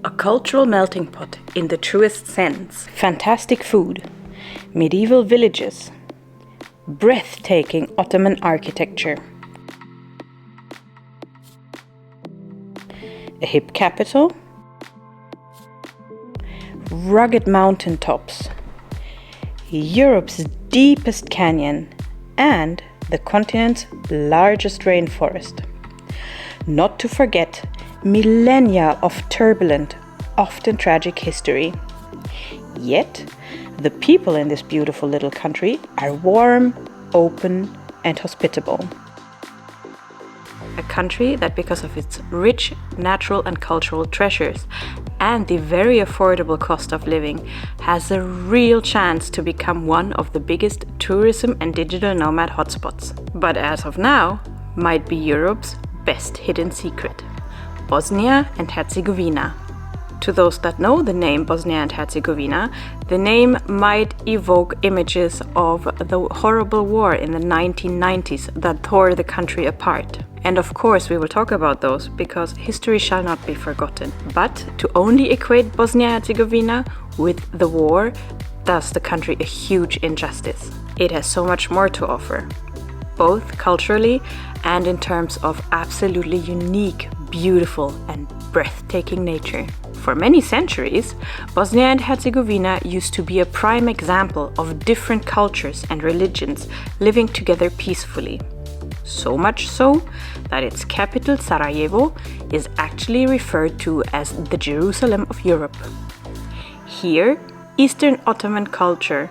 A cultural melting pot in the truest sense. Fantastic food, medieval villages, breathtaking Ottoman architecture, a hip capital, rugged mountain tops, Europe's deepest canyon, and the continent's largest rainforest. Not to forget millennia of turbulent, often tragic history. Yet, the people in this beautiful little country are warm, open, and hospitable. A country that, because of its rich natural and cultural treasures and the very affordable cost of living, has a real chance to become one of the biggest tourism and digital nomad hotspots. But as of now, might be Europe's best hidden secret. Bosnia and Herzegovina. To those that know the name Bosnia and Herzegovina, the name might evoke images of the horrible war in the 1990s that tore the country apart. And of course we will talk about those, because history shall not be forgotten. But to only equate Bosnia and Herzegovina with the war does the country a huge injustice. It has so much more to offer, both culturally and in terms of absolutely unique, beautiful and breathtaking nature. For many centuries, Bosnia and Herzegovina used to be a prime example of different cultures and religions living together peacefully. So much so that its capital, Sarajevo, is actually referred to as the Jerusalem of Europe. Here, Eastern Ottoman culture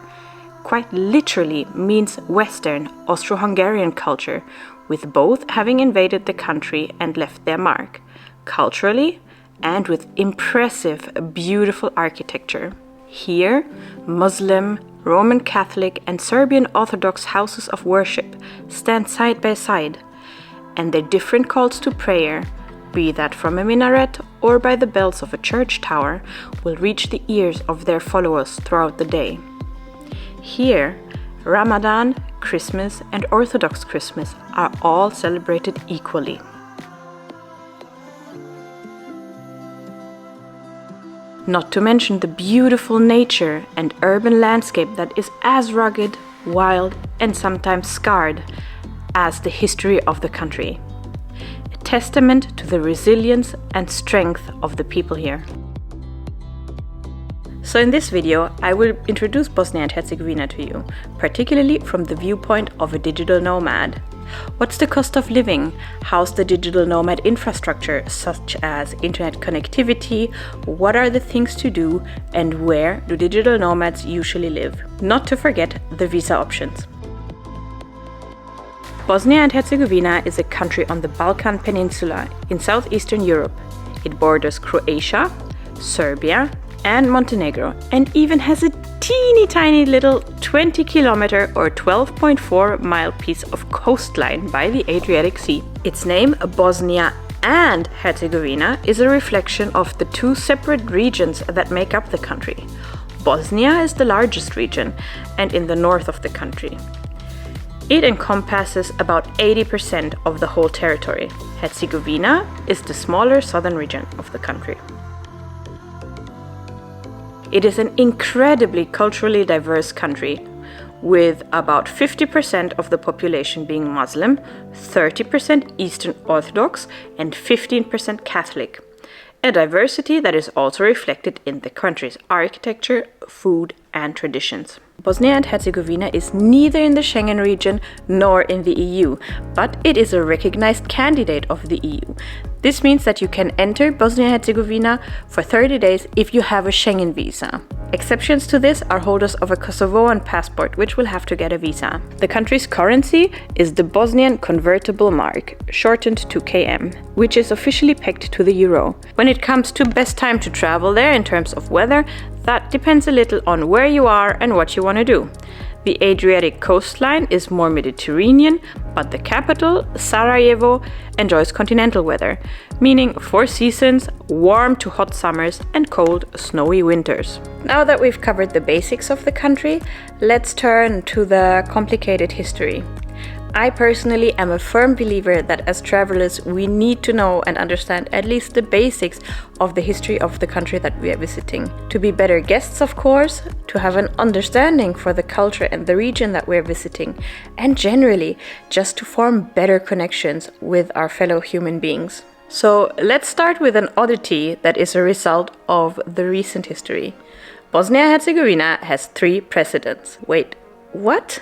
quite literally means Western Austro-Hungarian culture, with both having invaded the country and left their mark, culturally and with impressive, beautiful architecture. Here, Muslim, Roman Catholic and Serbian Orthodox houses of worship stand side by side, and their different calls to prayer, be that from a minaret or by the bells of a church tower, will reach the ears of their followers throughout the day. Here, Ramadan, Christmas and Orthodox Christmas are all celebrated equally. Not to mention the beautiful nature and urban landscape that is as rugged, wild and sometimes scarred as the history of the country. A testament to the resilience and strength of the people here. So in this video, I will introduce Bosnia and Herzegovina to you, particularly from the viewpoint of a digital nomad. What's the cost of living? How's the digital nomad infrastructure, such as internet connectivity? What are the things to do? And where do digital nomads usually live? Not to forget the visa options. Bosnia and Herzegovina is a country on the Balkan Peninsula in southeastern Europe. It borders Croatia, Serbia, and Montenegro, and even has a teeny tiny little 20-kilometer or 12.4-mile piece of coastline by the Adriatic Sea. Its name, Bosnia and Herzegovina, is a reflection of the two separate regions that make up the country. Bosnia is the largest region and in the north of the country. It encompasses about 80% of the whole territory. Herzegovina is the smaller southern region of the country. It is an incredibly culturally diverse country, with about 50% of the population being Muslim, 30% Eastern Orthodox, and 15% Catholic. A diversity that is also reflected in the country's architecture, food, and traditions. Bosnia and Herzegovina is neither in the Schengen region nor in the EU, but it is a recognized candidate of the EU. This means that you can enter Bosnia and Herzegovina for 30 days if you have a Schengen visa. Exceptions to this are holders of a Kosovoan passport, which will have to get a visa. The country's currency is the Bosnian convertible mark, shortened to KM, which is officially pegged to the euro. When it comes to best time to travel there in terms of weather, that depends a little on where you are and what you want to do. The Adriatic coastline is more Mediterranean, but the capital, Sarajevo, enjoys continental weather, meaning 4 seasons, warm to hot summers and cold, snowy winters. Now that we've covered the basics of the country, let's turn to the complicated history. I personally am a firm believer that as travelers we need to know and understand at least the basics of the history of the country that we are visiting. To be better guests, of course, to have an understanding for the culture and the region that we're visiting, and generally just to form better connections with our fellow human beings. So let's start with an oddity that is a result of the recent history. Bosnia and Herzegovina has 3 presidents. Wait, what?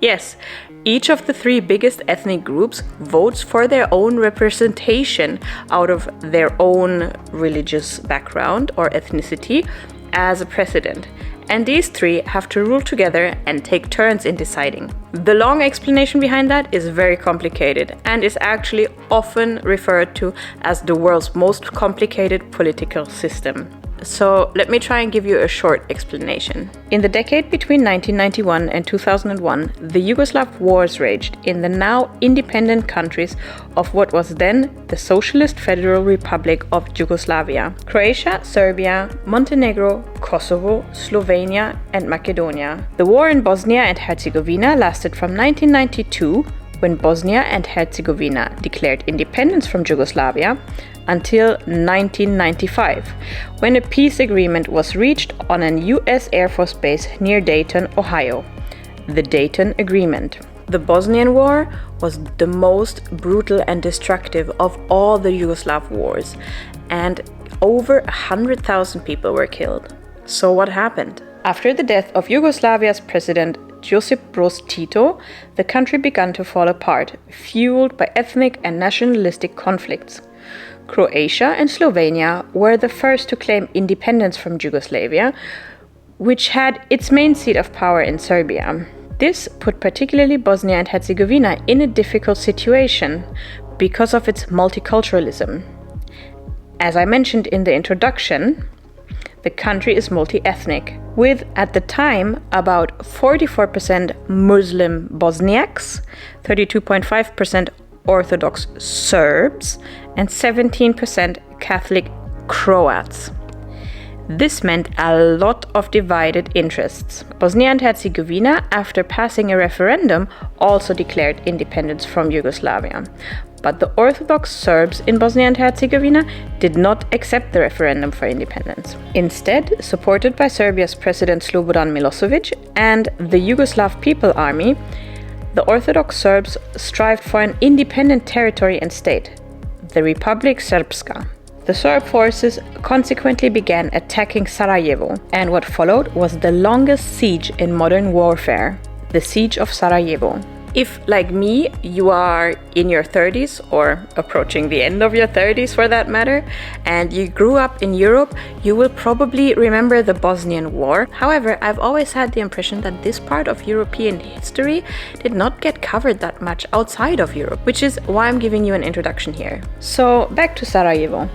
Yes, each of the 3 biggest ethnic groups votes for their own representation out of their own religious background or ethnicity as a president. And these 3 have to rule together and take turns in deciding. The long explanation behind that is very complicated and is actually often referred to as the world's most complicated political system. So let me try and give you a short explanation. In the decade between 1991 and 2001, the Yugoslav wars raged in the now independent countries of what was then the Socialist Federal Republic of Yugoslavia: Croatia, Serbia, Montenegro, Kosovo, Slovenia, and Macedonia. The war in Bosnia and Herzegovina lasted from 1992, when Bosnia and Herzegovina declared independence from Yugoslavia, until 1995, when a peace agreement was reached on an US Air Force base near Dayton, Ohio, the Dayton Agreement. The Bosnian War was the most brutal and destructive of all the Yugoslav wars, and over 100,000 people were killed. So what happened? After the death of Yugoslavia's president Josip Broz Tito, the country began to fall apart, fueled by ethnic and nationalistic conflicts. Croatia and Slovenia were the first to claim independence from Yugoslavia, which had its main seat of power in Serbia. This put particularly Bosnia and Herzegovina in a difficult situation because of its multiculturalism. As I mentioned in the introduction, the country is multi-ethnic, with at the time about 44% Muslim Bosniaks, 32.5% Orthodox Serbs, and 17% Catholic Croats. This meant a lot of divided interests. Bosnia and Herzegovina, after passing a referendum, also declared independence from Yugoslavia. But the Orthodox Serbs in Bosnia and Herzegovina did not accept the referendum for independence. Instead, supported by Serbia's President Slobodan Milosevic and the Yugoslav People Army, the Orthodox Serbs strived for an independent territory and state, the Republic Srpska. The Serb forces consequently began attacking Sarajevo, and what followed was the longest siege in modern warfare, the Siege of Sarajevo. If, like me, you are in your 30s or approaching the end of your 30s for that matter, and you grew up in Europe, you will probably remember the Bosnian War. However, I've always had the impression that this part of European history did not get covered that much outside of Europe, which is why I'm giving you an introduction here. So, back to Sarajevo.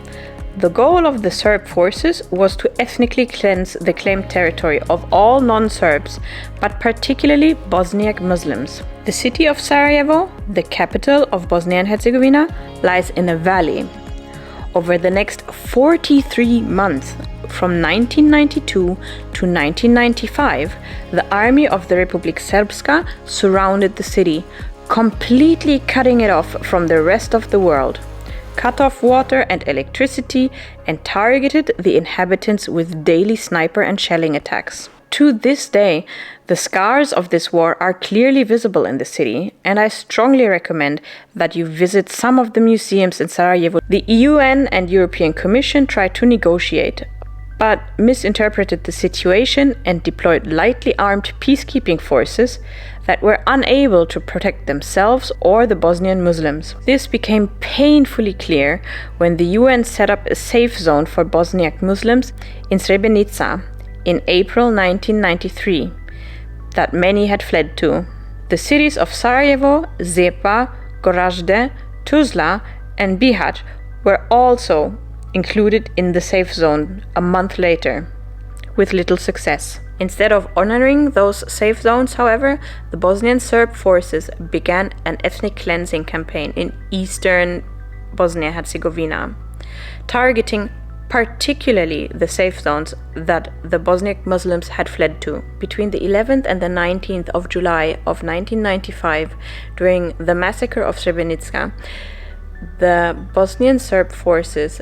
The goal of the Serb forces was to ethnically cleanse the claimed territory of all non-Serbs, but particularly Bosniak Muslims. The city of Sarajevo, the capital of Bosnia and Herzegovina, lies in a valley. Over the next 43 months, from 1992 to 1995, the army of the Republik Srpska surrounded the city, completely cutting it off from the rest of the world, cut off water and electricity, and targeted the inhabitants with daily sniper and shelling attacks. To this day, the scars of this war are clearly visible in the city, and I strongly recommend that you visit some of the museums in Sarajevo. The UN and European Commission tried to negotiate, but misinterpreted the situation and deployed lightly armed peacekeeping forces that were unable to protect themselves or the Bosnian Muslims. This became painfully clear when the UN set up a safe zone for Bosniak Muslims in Srebrenica in April 1993 that many had fled to. The cities of Sarajevo, Zepa, Gorazde, Tuzla, and Bihać were also included in the safe zone a month later, with little success. Instead of honoring those safe zones, however, the Bosnian Serb forces began an ethnic cleansing campaign in eastern Bosnia-Herzegovina, targeting particularly the safe zones that the Bosniak Muslims had fled to. Between the 11th and the 19th of July of 1995, during the massacre of Srebrenica, the Bosnian Serb forces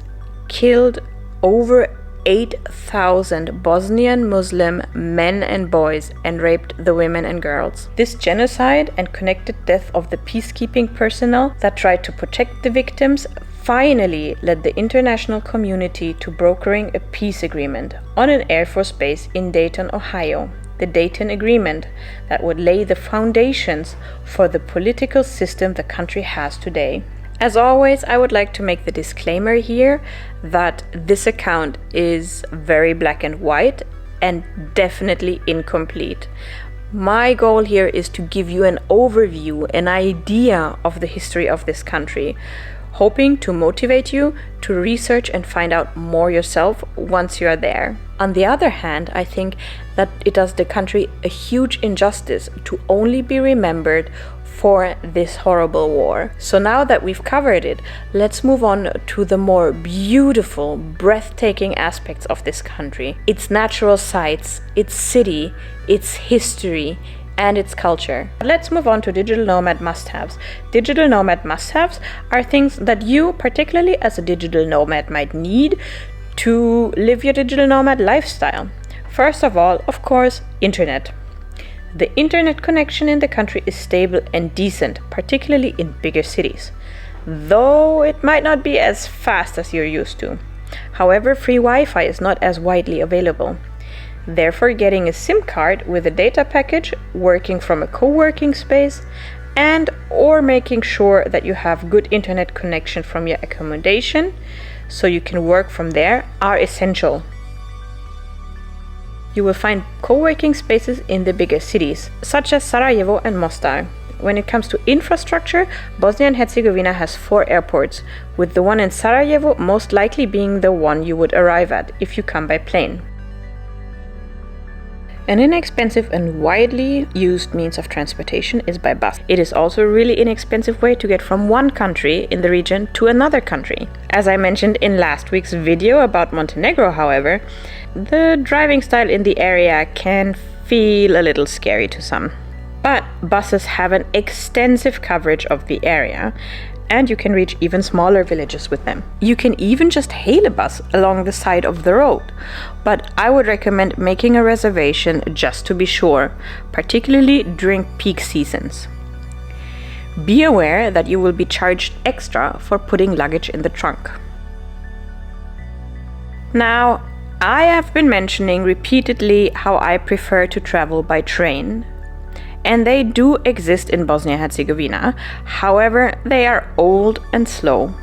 killed over 8,000 Bosnian Muslim men and boys and raped the women and girls. This genocide and connected death of the peacekeeping personnel that tried to protect the victims finally led the international community to brokering a peace agreement on an Air Force base in Dayton, Ohio. The Dayton Agreement that would lay the foundations for the political system the country has today. As always, I would like to make the disclaimer here that this account is very black and white and definitely incomplete. My goal here is to give you an overview, an idea of the history of this country, hoping to motivate you to research and find out more yourself once you are there. On the other hand, I think that it does the country a huge injustice to only be remembered for this horrible war. So now that we've covered it, let's move on to the more beautiful, breathtaking aspects of this country. Its natural sights, its city, its history, and its culture. Let's move on to digital nomad must-haves. Digital nomad must-haves are things that you, particularly as a digital nomad, might need to live your digital nomad lifestyle. First of all, of course, internet. The internet connection in the country is stable and decent, particularly in bigger cities, though it might not be as fast as you're used to. However, free Wi-Fi is not as widely available. Therefore, getting a SIM card with a data package, working from a co-working space, and or making sure that you have good internet connection from your accommodation so you can work from there are essential. You will find co-working spaces in the bigger cities, such as Sarajevo and Mostar. When it comes to infrastructure, Bosnia and Herzegovina has 4 airports, with the one in Sarajevo most likely being the one you would arrive at if you come by plane. An inexpensive and widely used means of transportation is by bus. It is also a really inexpensive way to get from one country in the region to another country. As I mentioned in last week's video about Montenegro, however, the driving style in the area can feel a little scary to some. But buses have an extensive coverage of the area, and you can reach even smaller villages with them. You can even just hail a bus along the side of the road, but I would recommend making a reservation just to be sure, particularly during peak seasons. Be aware that you will be charged extra for putting luggage in the trunk. Now, I have been mentioning repeatedly how I prefer to travel by train. And they do exist in Bosnia and Herzegovina. However, they are old and slow.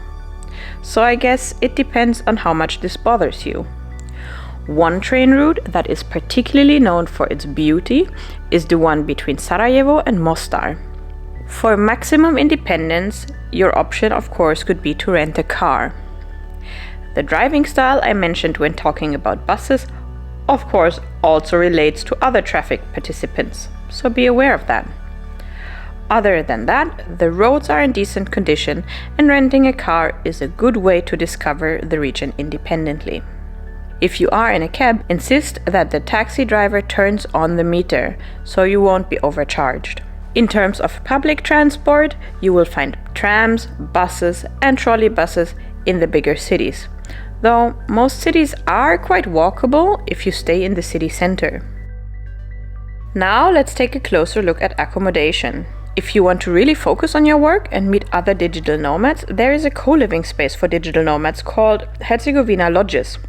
So I guess it depends on how much this bothers you. One train route that is particularly known for its beauty is the one between Sarajevo and Mostar. For maximum independence, your option of course could be to rent a car. The driving style I mentioned when talking about buses of course also relates to other traffic participants. So be aware of that. Other than that, the roads are in decent condition and renting a car is a good way to discover the region independently. If you are in a cab, insist that the taxi driver turns on the meter so you won't be overcharged. In terms of public transport, you will find trams, buses and trolley buses in the bigger cities, though most cities are quite walkable if you stay in the city center. Now let's take a closer look at accommodation. If you want to really focus on your work and meet other digital nomads, there is a co-living space for digital nomads called Herzegovina Lodges.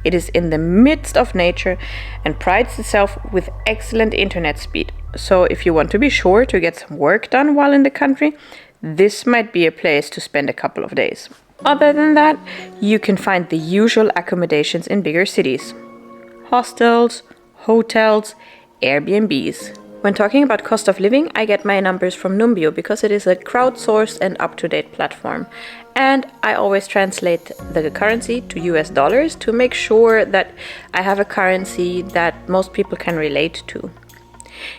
It is in the midst of nature and prides itself with excellent internet speed. So if you want to be sure to get some work done while in the country, this might be a place to spend a couple of days. Other than that, you can find the usual accommodations in bigger cities. Hostels, hotels, Airbnbs. When talking about cost of living, I get my numbers from Numbeo because it is a crowdsourced and up-to-date platform. And I always translate the currency to US dollars to make sure that I have a currency that most people can relate to.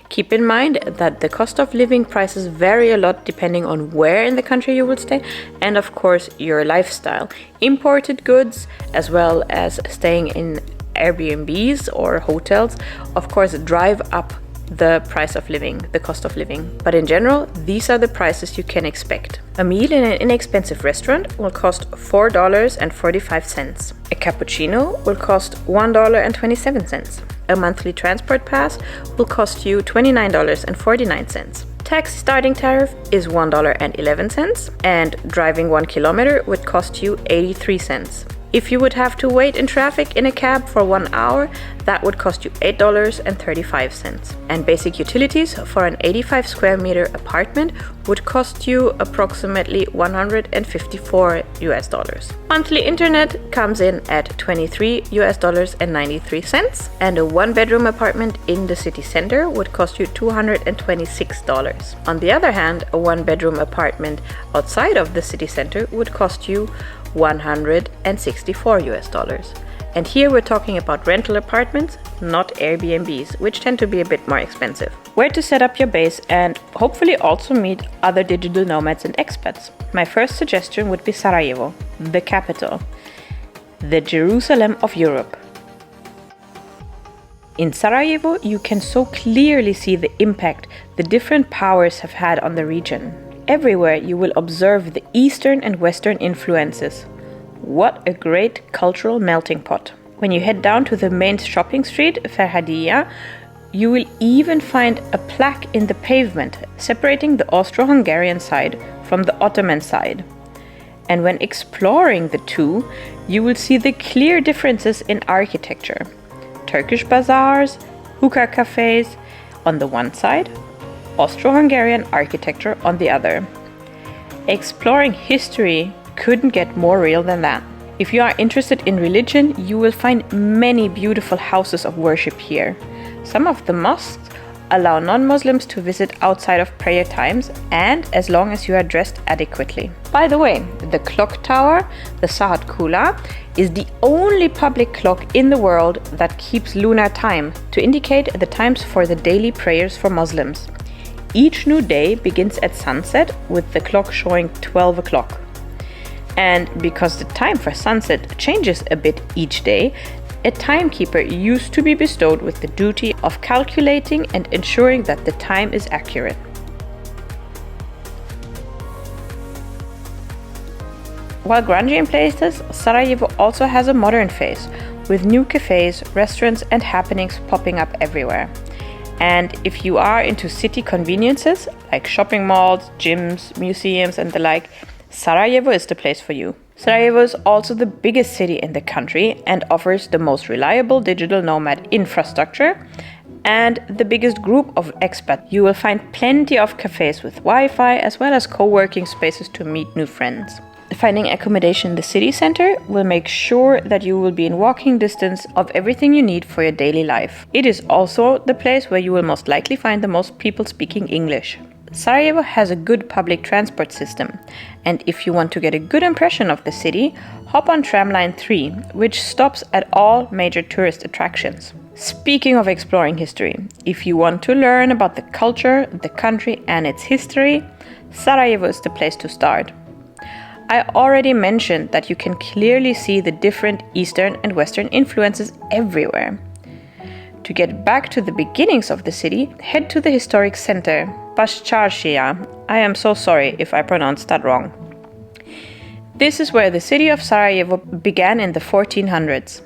Keep in mind that the cost of living prices vary a lot depending on where in the country you will stay and of course your lifestyle. Imported goods as well as staying in Airbnbs or hotels of course drive up the price of living, the cost of living. But in general, these are the prices you can expect. A meal in an inexpensive restaurant will cost $4.45. A cappuccino will cost $1.27. A monthly transport pass will cost you $29.49. Taxi starting tariff is $1.11 and driving 1 kilometer would cost you 83 cents. If you would have to wait in traffic in a cab for 1 hour, that would cost you $8.35. And basic utilities for an 85 square meter apartment would cost you approximately $154. Monthly internet comes in at $23.93, and a 1-bedroom apartment in the city center would cost you $226. On the other hand, a 1-bedroom apartment outside of the city center would cost you $164. And here we're talking about rental apartments, not Airbnbs, which tend to be a bit more expensive. Where to set up your base and hopefully also meet other digital nomads and expats. My first suggestion would be Sarajevo, the capital, the Jerusalem of Europe. In Sarajevo, you can so clearly see the impact the different powers have had on the region. Everywhere you will observe the Eastern and Western influences. What a great cultural melting pot. When you head down to the main shopping street, Ferhadiya, you will even find a plaque in the pavement separating the Austro-Hungarian side from the Ottoman side. And when exploring the two, you will see the clear differences in architecture. Turkish bazaars, hookah cafes on the one side, Austro-Hungarian architecture on the other. Exploring history couldn't get more real than that. If you are interested in religion, you will find many beautiful houses of worship here. Some of the mosques allow non-Muslims to visit outside of prayer times and as long as you are dressed adequately. By the way, the clock tower, the Saat Kula, is the only public clock in the world that keeps lunar time to indicate the times for the daily prayers for Muslims. Each new day begins at sunset with the clock showing 12 o'clock. And because the time for sunset changes a bit each day, a timekeeper used to be bestowed with the duty of calculating and ensuring that the time is accurate. While grungy in places, Sarajevo also has a modern face, with new cafes, restaurants and happenings popping up everywhere. And if you are into city conveniences, like shopping malls, gyms, museums and the like, Sarajevo is the place for you. Sarajevo is also the biggest city in the country and offers the most reliable digital nomad infrastructure and the biggest group of expats. You will find plenty of cafes with Wi-Fi as well as co-working spaces to meet new friends. Finding accommodation in the city center will make sure that you will be in walking distance of everything you need for your daily life. It is also the place where you will most likely find the most people speaking English. Sarajevo has a good public transport system, and if you want to get a good impression of the city, hop on Tramline 3, which stops at all major tourist attractions. Speaking of exploring history, if you want to learn about the culture, the country and its history, Sarajevo is the place to start. I already mentioned that you can clearly see the different Eastern and Western influences everywhere. To get back to the beginnings of the city, head to the historic center, Počitelj. I am so sorry if I pronounced that wrong. This is where the city of Sarajevo began in the 1400s.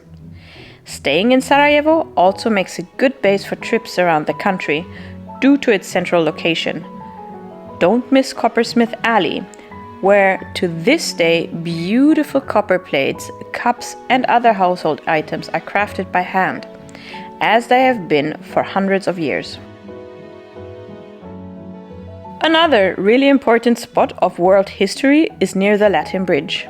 Staying in Sarajevo also makes a good base for trips around the country due to its central location. Don't miss Coppersmith Alley, where to this day beautiful copper plates, cups and other household items are crafted by hand, as they have been for hundreds of years. Another really important spot of world history is near the Latin Bridge.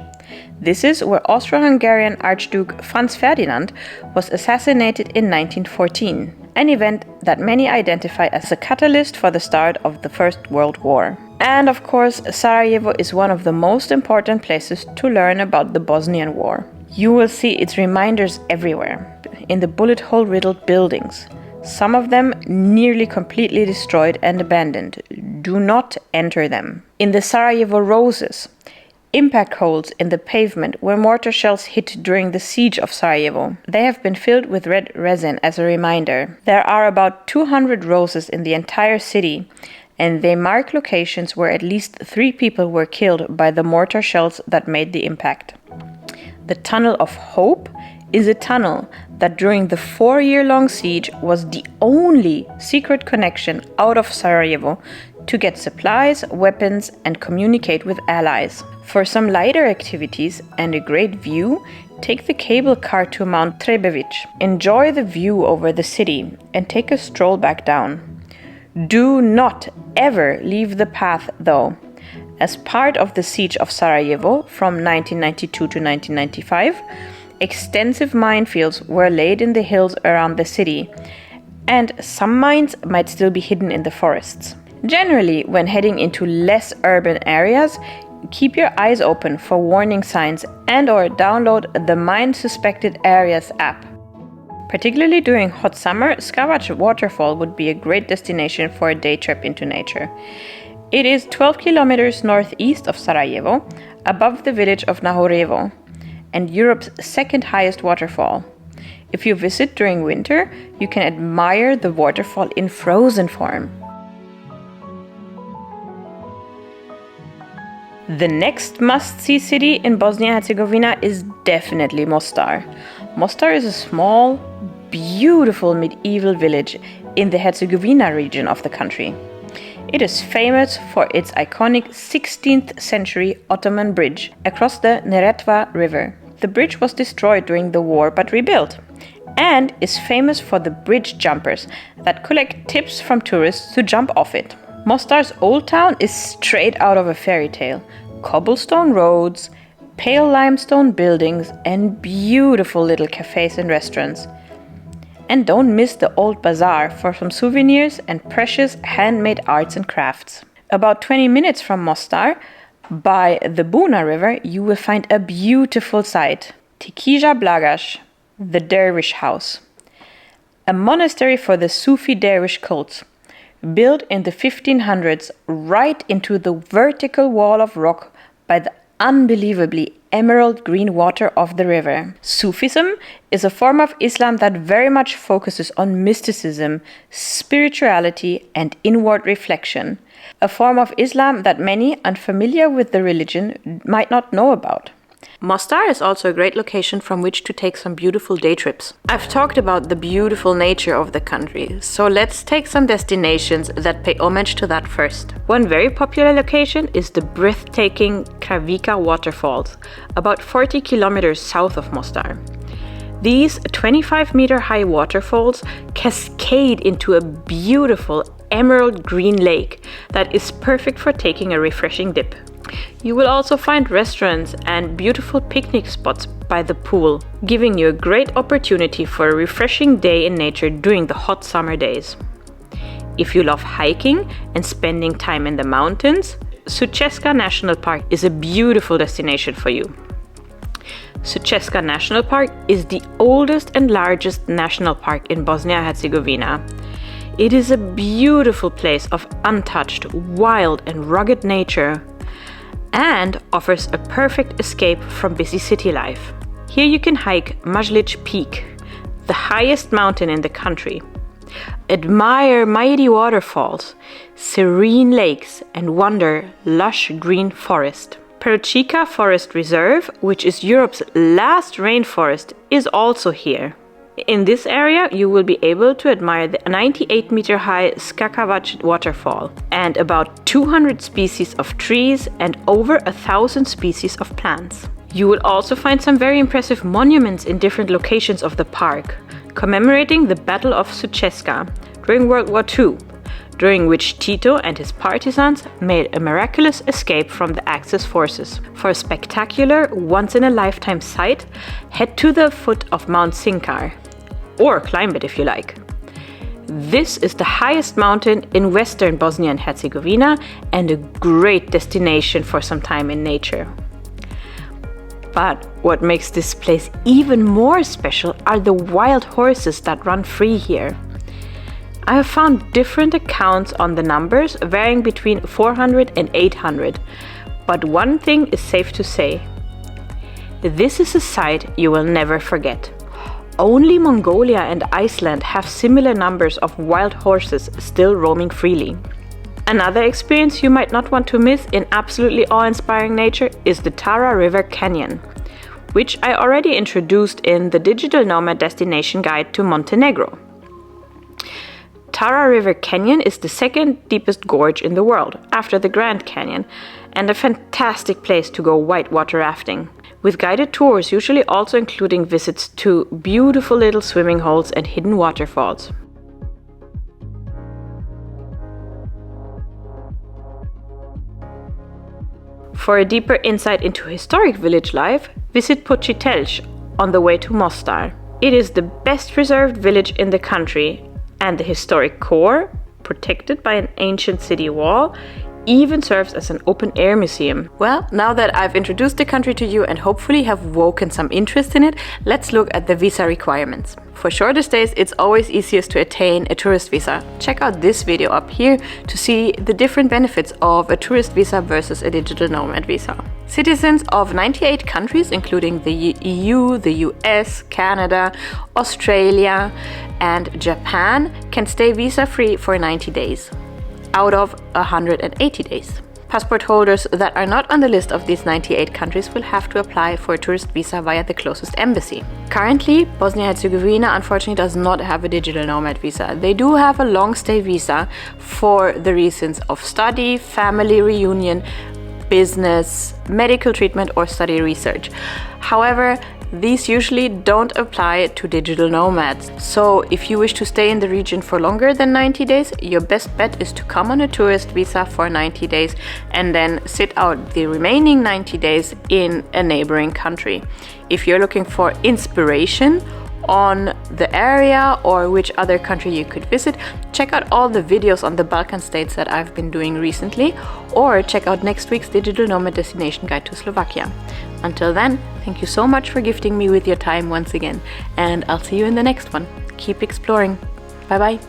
This is where Austro-Hungarian Archduke Franz Ferdinand was assassinated in 1914, an event that many identify as a catalyst for the start of the First World War. And of course, Sarajevo is one of the most important places to learn about the Bosnian War. You will see its reminders everywhere, in the bullet hole-riddled buildings, some of them nearly completely destroyed and abandoned. Do not enter them. In the Sarajevo roses, impact holes in the pavement where mortar shells hit during the siege of Sarajevo. They have been filled with red resin as a reminder. There are about 200 roses in the entire city, and they mark locations where at least 3 people were killed by the mortar shells that made the impact. The Tunnel of Hope is a tunnel that during the 4-year-long siege was the only secret connection out of Sarajevo to get supplies, weapons, and communicate with allies. For some lighter activities and a great view, take the cable car to Mount Trebević. Enjoy the view over the city and take a stroll back down. Do not ever leave the path though. As part of the siege of Sarajevo from 1992 to 1995, extensive minefields were laid in the hills around the city, and some mines might still be hidden in the forests. Generally, when heading into less urban areas, keep your eyes open for warning signs and/or download the Mine Suspected Areas app. Particularly during hot summer, Kravica Waterfall would be a great destination for a day trip into nature. It is 12 kilometers northeast of Sarajevo, above the village of Nahorevo, and Europe's second highest waterfall. If you visit during winter, you can admire the waterfall in frozen form. The next must-see city in Bosnia and Herzegovina is definitely Mostar. Mostar is a small, beautiful medieval village in the Herzegovina region of the country. It is famous for its iconic 16th century Ottoman bridge across the Neretva River. The bridge was destroyed during the war but rebuilt, and is famous for the bridge jumpers that collect tips from tourists to jump off it. Mostar's old town is straight out of a fairy tale. Cobblestone roads, pale limestone buildings, and beautiful little cafes and restaurants. And don't miss the old bazaar for some souvenirs and precious handmade arts and crafts. About 20 minutes from Mostar, by the Buna River, you will find a beautiful site, Tikija Blagash, the Dervish House, a monastery for the Sufi Dervish cults, built in the 1500s right into the vertical wall of rock by the unbelievably emerald green water of the river. Sufism is a form of Islam that very much focuses on mysticism, spirituality, and inward reflection, a form of Islam that many unfamiliar with the religion might not know about. Mostar is also a great location from which to take some beautiful day trips. I've talked about the beautiful nature of the country, so let's take some destinations that pay homage to that first. One very popular location is the breathtaking Kravica Waterfalls, about 40 kilometers south of Mostar. These 25-meter high waterfalls cascade into a beautiful emerald green lake that is perfect for taking a refreshing dip. You will also find restaurants and beautiful picnic spots by the pool, giving you a great opportunity for a refreshing day in nature during the hot summer days. If you love hiking and spending time in the mountains, Sutjeska National Park is a beautiful destination for you. Sutjeska National Park is the oldest and largest national park in Bosnia and Herzegovina. It is a beautiful place of untouched, wild and rugged nature, and offers a perfect escape from busy city life. Here you can hike Majlic Peak, the highest mountain in the country, admire mighty waterfalls, serene lakes, and wander lush green forest. Perućica Forest Reserve, which is Europe's last rainforest, is also here. In this area, you will be able to admire the 98-meter-high Skakavac waterfall and about 200 species of trees and over 1,000 species of plants. You will also find some very impressive monuments in different locations of the park, commemorating the Battle of Sutjeska during World War II, during which Tito and his partisans made a miraculous escape from the Axis forces. For a spectacular, once-in-a-lifetime sight, head to the foot of Mount Cincar, or climb it if you like. This is the highest mountain in western Bosnia and Herzegovina and a great destination for some time in nature. But what makes this place even more special are the wild horses that run free here. I have found different accounts on the numbers, varying between 400 and 800. But one thing is safe to say. This is a sight you will never forget. Only Mongolia and Iceland have similar numbers of wild horses still roaming freely. Another experience you might not want to miss in absolutely awe-inspiring nature is the Tara River Canyon, which I already introduced in the Digital Nomad Destination Guide to Montenegro. Tara River Canyon is the second deepest gorge in the world, after the Grand Canyon, and a fantastic place to go whitewater rafting, with guided tours usually also including visits to beautiful little swimming holes and hidden waterfalls. For a deeper insight into historic village life, visit Počitelj on the way to Mostar. It is the best preserved village in the country, and the historic core, protected by an ancient city wall, even serves as an open-air museum. Well, now that I've introduced the country to you and hopefully have woken some interest in it, let's look at the visa requirements. For shorter stays, it's always easiest to attain a tourist visa. Check out this video up here to see the different benefits of a tourist visa versus a digital nomad visa. Citizens of 98 countries, including the EU, the US, Canada, Australia, and Japan, can stay visa-free for 90 days. Out of 180 days. Passport holders that are not on the list of these 98 countries will have to apply for a tourist visa via the closest embassy. Currently, Bosnia and Herzegovina unfortunately does not have a digital nomad visa. They do have a long stay visa for the reasons of study, family reunion, business, medical treatment, or study research. However, these usually don't apply to digital nomads. So if you wish to stay in the region for longer than 90 days, your best bet is to come on a tourist visa for 90 days and then sit out the remaining 90 days in a neighboring country. If you're looking for inspiration on the area or which other country you could visit, check out all the videos on the Balkan states that I've been doing recently, or check out next week's Digital Nomad Destination Guide to Slovakia. Until then, thank you so much for gifting me with your time once again, and I'll see you in the next one. Keep exploring. Bye bye.